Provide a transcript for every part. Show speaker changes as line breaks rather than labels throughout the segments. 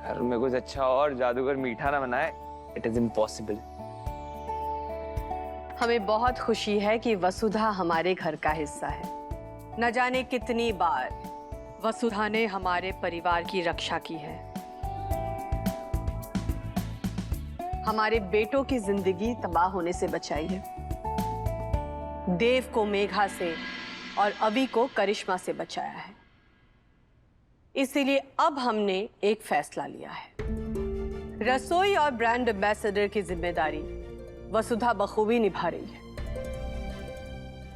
घर में कुछ अच्छा और जादूगर मीठा ना बनाए, इट इज इम्पॉसिबल।
हमें बहुत खुशी है कि वसुधा हमारे घर का हिस्सा है। न जाने कितनी बार वसुधा ने हमारे परिवार की रक्षा की है, हमारे बेटों की जिंदगी तबाह होने से बचाई है, देव को मेघा से और अवि को करिश्मा से बचाया है। इसीलिए अब हमने एक फैसला लिया है। रसोई और ब्रांड एम्बेसडर की जिम्मेदारी वसुधा बखूबी निभा रही है,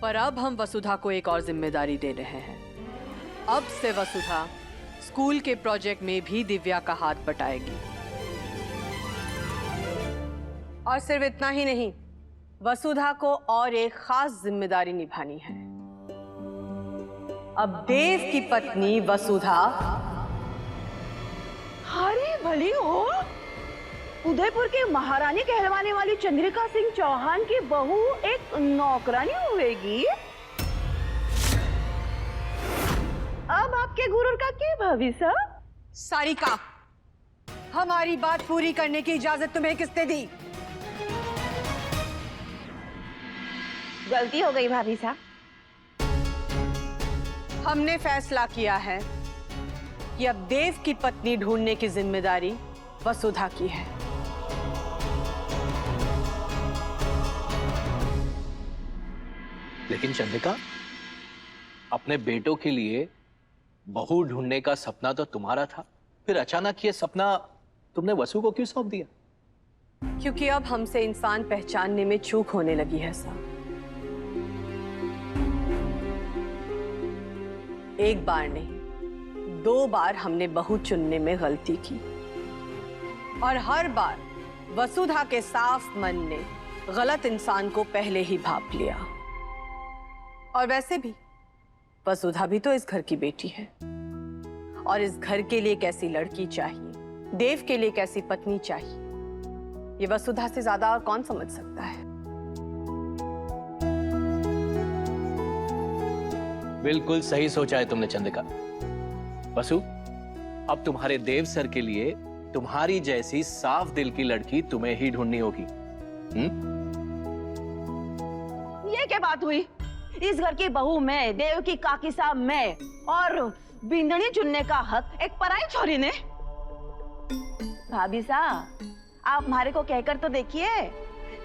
पर अब हम वसुधा को एक और जिम्मेदारी दे रहे हैं। अब से वसुधा स्कूल के प्रोजेक्ट में भी दिव्या का हाथ बटाएगी। और सिर्फ इतना ही नहीं, वसुधा को और एक खास जिम्मेदारी निभानी है। अब देव की पत्नी वसुधा
हरी भली हो, उदयपुर की महारानी कहलवाने वाली चंद्रिका सिंह चौहान की बहू एक नौकरानी होगी। अब आपके गुरूर का क्या भविष्य?
सारिका, हमारी बात पूरी करने की इजाजत तुम्हें किसने दी?
गलती हो गई भाभी साहब।
हमने फैसला किया है कि अब देव की पत्नी ढूंढने की जिम्मेदारी वसुधा की है।
लेकिन चंद्रिका, अपने बेटों के लिए बहू ढूंढने का सपना तो तुम्हारा था, फिर अचानक ये सपना तुमने वसु को क्यों सौंप दिया?
क्योंकि अब हमसे इंसान पहचानने में चूक होने लगी है साहब। एक बार नहीं, 2 बार हमने बहू चुनने में गलती की और हर बार वसुधा के साफ मन ने गलत इंसान को पहले ही भाप लिया। और वैसे भी वसुधा भी तो इस घर की बेटी है, और इस घर के लिए कैसी लड़की चाहिए, देव के लिए कैसी पत्नी चाहिए, ये वसुधा से ज्यादा और कौन समझ सकता है।
बिल्कुल सही सोचा है तुमने चंद्रिका। वसु, अब तुम्हारे देव सर के लिए तुम्हारी जैसी साफ दिल की लड़की तुम्हें ही ढूंढनी होगी।
ये क्या बात हुई? इस घर की बहू मैं, देव की काकी साहब मैं, और बिंदनी चुनने का हक एक पराई छोरी ने। भाभी साहब, आप हमारे को कहकर तो देखिए,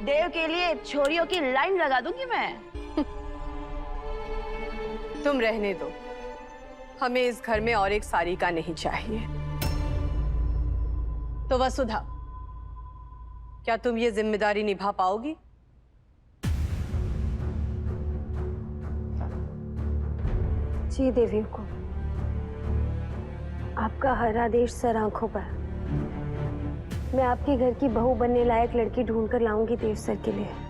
देव के लिए छोरियों की लाइन लगा दूंगी मैं।
तुम रहने दो, हमें इस घर में और एक सारिका नहीं चाहिए। तो वसुधा, क्या तुम ये जिम्मेदारी निभा पाओगी?
जी देवी को, आपका हर आदेश सर आंखों पर। मैं आपके घर की बहू बनने लायक लड़की ढूंढ कर लाऊंगी देव सर के लिए।